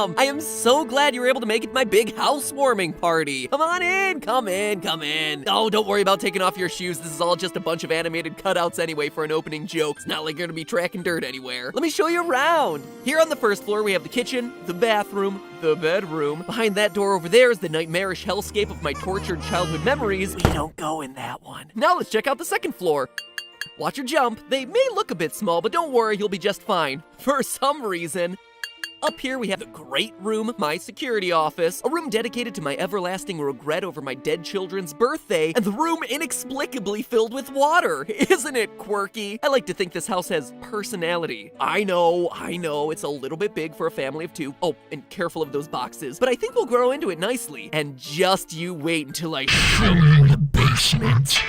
welcome! I am so glad you were able to make it to my big housewarming party. Come on in, come in, come in. Oh, don't worry about taking off your shoes. This is all just a bunch of animated cutouts anyway for an opening joke. It's not like you're gonna be tracking dirt anywhere. Let me show you around. Here on the first floor, we have the kitchen, the bathroom, the bedroom. Behind that door over there is the nightmarish hellscape of my tortured childhood memories. We don't go in that one. Now let's check out the second floor. Watch your jump. They may look a bit small, but don't worry, you'll be just fine. For some reason. Up here we have the great room, my security office, a room dedicated to my everlasting regret over my dead children's birthday, and the room inexplicably filled with water. Isn't it quirky? I like to think this house has personality. I know, it's a little bit big for a family of two. Oh, and careful of those boxes, but I think we'll grow into it nicely. And just you wait until I show you the basement.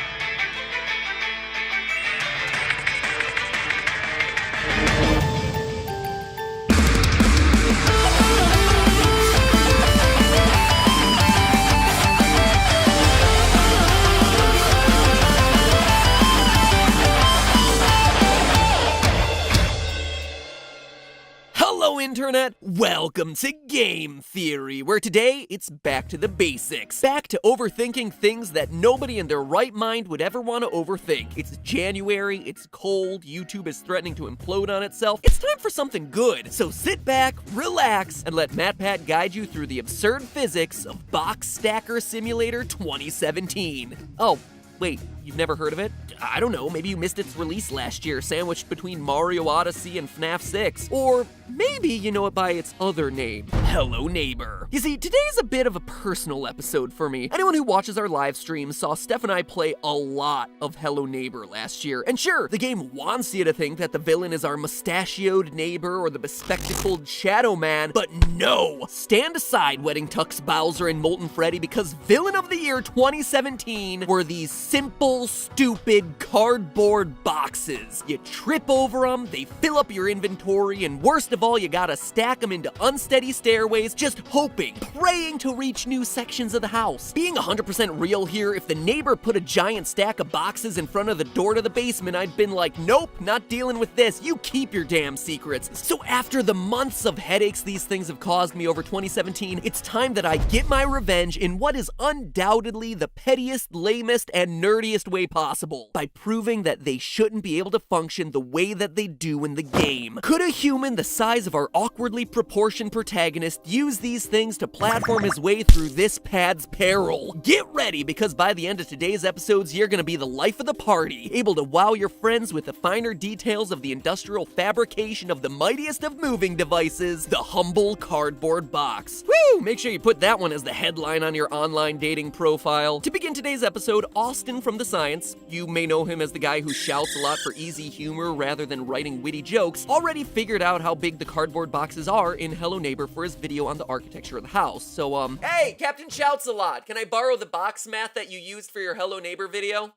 Hello, Internet! Welcome to Game Theory, where today it's back to the basics. Back to overthinking things that nobody in their right mind would ever want to overthink. It's January, it's cold, YouTube is threatening to implode on itself. It's time for something good. So sit back, relax, and let MatPat guide you through the absurd physics of Box Stacker Simulator 2017. Oh, wait, you've never heard of it? I don't know, maybe you missed its release last year, sandwiched between Mario Odyssey and FNAF 6. Or maybe you know it by its other name, Hello Neighbor. You see, today's a bit of a personal episode for me. Anyone who watches our live stream saw Steph and I play a lot of Hello Neighbor last year. And sure, the game wants you to think that the villain is our mustachioed neighbor or the bespectacled Shadow Man, but no! Stand aside, Wedding Tux Bowser and Molten Freddy, because Villain of the Year 2017 were these simple, stupid cardboard boxes. You trip over them, they fill up your inventory, and worst of all, you gotta stack them into unsteady stairways, just hoping, praying to reach new sections of the house. Being 100% real here, if the neighbor put a giant stack of boxes in front of the door to the basement, I'd been like, nope, not dealing with this, you keep your damn secrets. So after the months of headaches these things have caused me over 2017, it's time that I get my revenge in what is undoubtedly the pettiest, lamest, and nerdiest way possible, by proving that they shouldn't be able to function the way that they do in the game. Could a human the size of our awkwardly proportioned protagonist use these things to platform his way through this pad's peril? Get ready, because by the end of today's episodes, you're gonna be the life of the party, able to wow your friends with the finer details of the industrial fabrication of the mightiest of moving devices, the humble cardboard box. Woo! Make sure you put that one as the headline on your online dating profile. To begin today's episode, Austin from The Science, you may know him as the guy who shouts a lot for easy humor rather than writing witty jokes, already figured out how big the cardboard boxes are in Hello Neighbor for his video on the architecture of the house. So, hey, Captain Shouts a Lot, can I borrow the box math that you used for your Hello Neighbor video?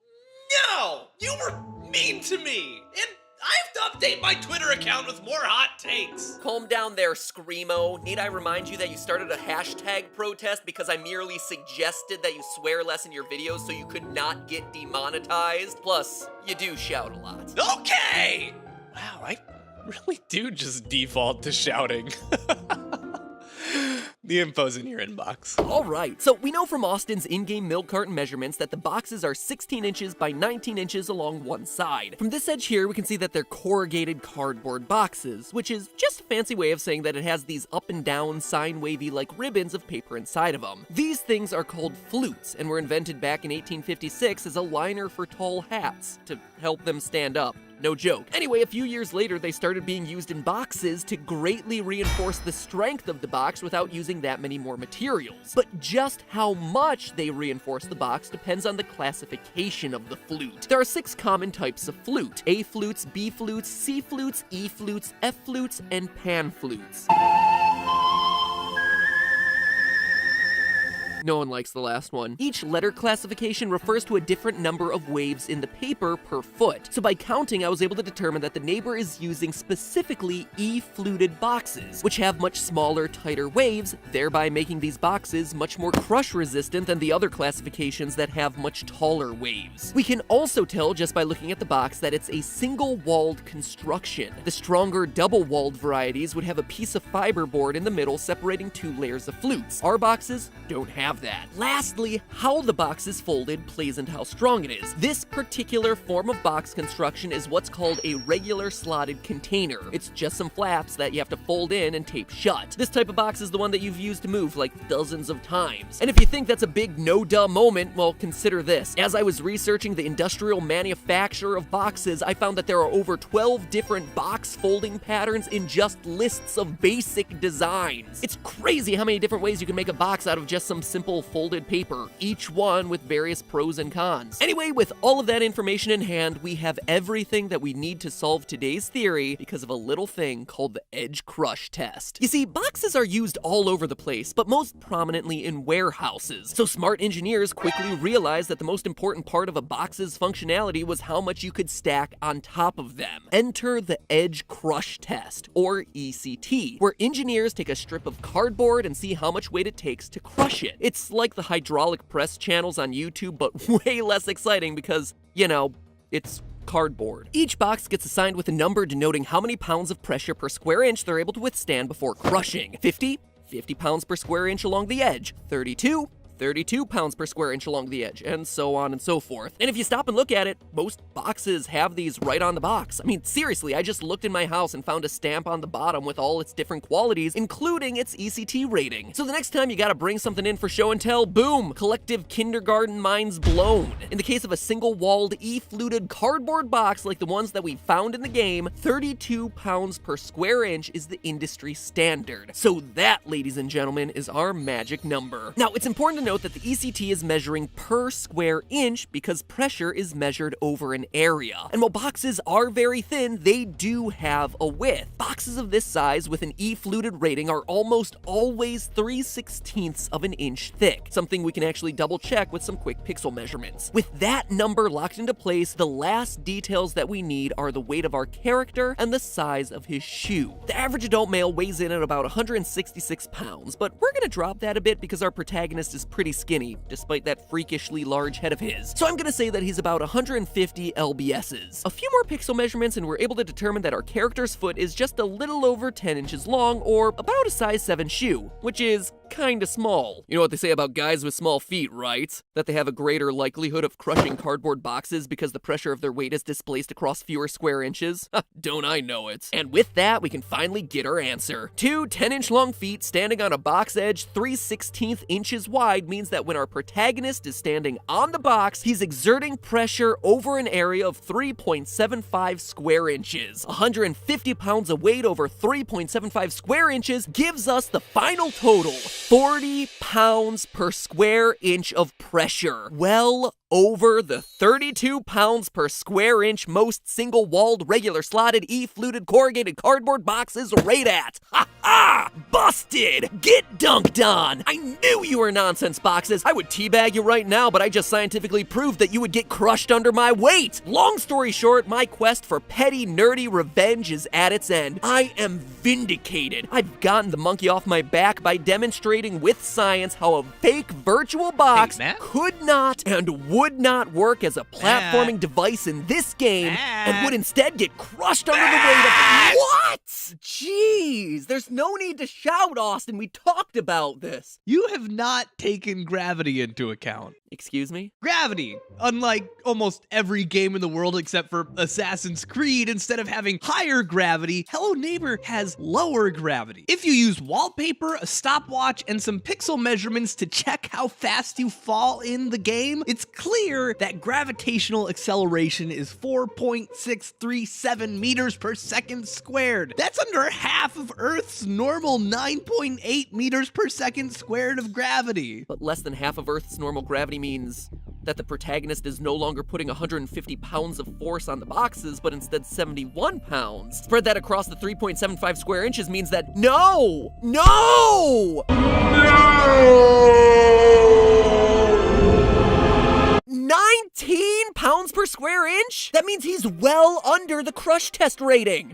No! You were mean to me! And I have to update my Twitter account with more hot takes! Calm down there, Screamo. Need I remind you that you started a hashtag protest because I merely suggested that you swear less in your videos so you could not get demonetized? Plus, you do shout a lot. Okay! Wow, I really do just default to shouting. The info's in your inbox. Alright, so we know from Austin's in-game milk carton measurements that the boxes are 16 inches by 19 inches along one side. From this edge here, we can see that they're corrugated cardboard boxes, which is just a fancy way of saying that it has these up and down, sine wavy like ribbons of paper inside of them. These things are called flutes, and were invented back in 1856 as a liner for tall hats, to help them stand up. No joke. Anyway, a few years later, they started being used in boxes to greatly reinforce the strength of the box without using that many more materials. But just how much they reinforce the box depends on the classification of the flute. There are 6 common types of flute: A flutes, B flutes, C flutes, E flutes, F flutes, and pan flutes. No one likes the last one. Each letter classification refers to a different number of waves in the paper per foot. So by counting, I was able to determine that the neighbor is using specifically E-fluted boxes, which have much smaller, tighter waves, thereby making these boxes much more crush resistant than the other classifications that have much taller waves. We can also tell just by looking at the box that it's a single-walled construction. The stronger double-walled varieties would have a piece of fiberboard in the middle separating two layers of flutes. Our boxes don't have that. Lastly, how the box is folded plays into how strong it is. This particular form of box construction is what's called a regular slotted container. It's just some flaps that you have to fold in and tape shut. This type of box is the one that you've used to move like dozens of times. And if you think that's a big no-duh moment, well, consider this. As I was researching the industrial manufacture of boxes, I found that there are over 12 different box folding patterns in just lists of basic designs. It's crazy how many different ways you can make a box out of just some simple folded paper, each one with various pros and cons. Anyway, with all of that information in hand, we have everything that we need to solve today's theory because of a little thing called the edge crush test. You see, boxes are used all over the place, but most prominently in warehouses. So smart engineers quickly realized that the most important part of a box's functionality was how much you could stack on top of them. Enter the edge crush test, or ECT, where engineers take a strip of cardboard and see how much weight it takes to crush it. It's like the hydraulic press channels on YouTube, but way less exciting because, you know, it's cardboard. Each box gets assigned with a number denoting how many pounds of pressure per square inch they're able to withstand before crushing. 50 pounds per square inch along the edge. 32 pounds per square inch along the edge, and so on and so forth. And if you stop and look at it, most boxes have these right on the box. I mean, seriously, I just looked in my house and found a stamp on the bottom with all its different qualities, including its ECT rating. So the next time you gotta bring something in for show and tell, boom, collective kindergarten minds blown. In the case of a single-walled, E-fluted cardboard box like the ones that we found in the game, 32 pounds per square inch is the industry standard. So that, ladies and gentlemen, is our magic number. Now, it's important to note that the ECT is measuring per square inch because pressure is measured over an area. And while boxes are very thin, they do have a width. Boxes of this size with an E-fluted rating are almost always 3/16 of an inch thick, something we can actually double check with some quick pixel measurements. With that number locked into place, the last details that we need are the weight of our character and the size of his shoe. The average adult male weighs in at about 166 pounds, but we're gonna drop that a bit because our protagonist is pretty skinny, despite that freakishly large head of his. So I'm gonna say that he's about 150 lbs's. A few more pixel measurements and we're able to determine that our character's foot is just a little over 10 inches long, or about a size 7 shoe, which is kinda small. You know what they say about guys with small feet, right? That they have a greater likelihood of crushing cardboard boxes because the pressure of their weight is displaced across fewer square inches? Don't I know it? And with that, we can finally get our answer. Two 10-inch long feet standing on a box edge 3/16 inches wide means that when our protagonist is standing on the box, he's exerting pressure over an area of 3.75 square inches. 150 pounds of weight over 3.75 square inches gives us the final total, 40 pounds per square inch of pressure. Well over the 32 pounds per square inch most single-walled, regular slotted, E-fluted corrugated cardboard boxes rate at. Ha ha! Busted! Get dunked on! I knew you were nonsense boxes. I would teabag you right now, but I just scientifically proved that you would get crushed under my weight. Long story short, my quest for petty, nerdy revenge is at its end. I am vindicated. I've gotten the monkey off my back by demonstrating with science how a fake virtual box could not and would not work as a platforming device in this game and would instead get crushed under the weight of— What? Jeez, there's no need to shout, Austin. We talked about this. You have not taken gravity into account. Excuse me? Gravity! Unlike almost every game in the world except for Assassin's Creed, instead of having higher gravity, Hello Neighbor has lower gravity. If you use wallpaper, a stopwatch, and some pixel measurements to check how fast you fall in the game, it's clear that gravitational acceleration is 4.637 meters per second squared. That's under half of Earth's normal 9.8 meters per second squared of gravity. But less than half of Earth's normal gravity means that the protagonist is no longer putting 150 pounds of force on the boxes, but instead 71 pounds. Spread that across the 3.75 square inches means that— No! 15 pounds per square inch? That means he's well under the crush test rating.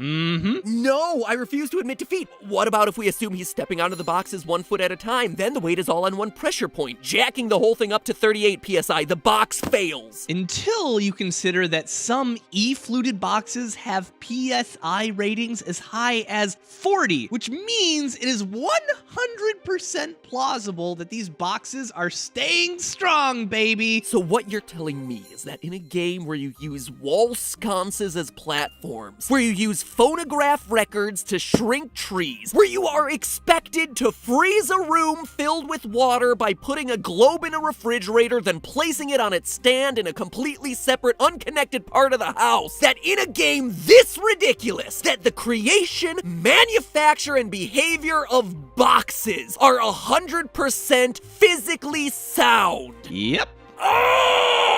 No, I refuse to admit defeat. What about if we assume he's stepping out of the boxes 1 foot at a time? Then the weight is all on one pressure point, jacking the whole thing up to 38 psi. The box fails. Until you consider that some E-fluted boxes have PSI ratings as high as 40, which means it is 100% plausible that these boxes are staying strong, baby. So what you're telling me is that in a game where you use wall sconces as platforms, where you use phonograph records to shrink trees, where you are expected to freeze a room filled with water by putting a globe in a refrigerator, then placing it on its stand in a completely separate, unconnected part of the house, that in a game this ridiculous, that the creation, manufacture, and behavior of boxes are 100% physically sound? Yep. Ah!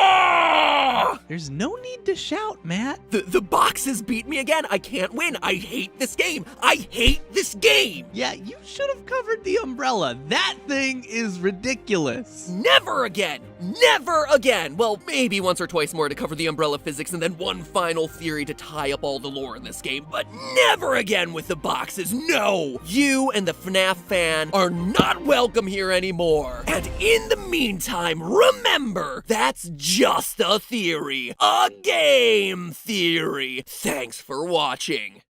There's no need to shout, Matt. The boxes beat me again. I can't win. I hate this game. I hate this game. Yeah, you should have covered the umbrella. That thing is ridiculous. Never again. Never again. Well, maybe once or twice more to cover the umbrella physics and then one final theory to tie up all the lore in this game, but never again with the boxes. No. You and the FNAF fan are not welcome here anymore. And in the meantime, remember, that's just a theory. A game theory. Thanks for watching.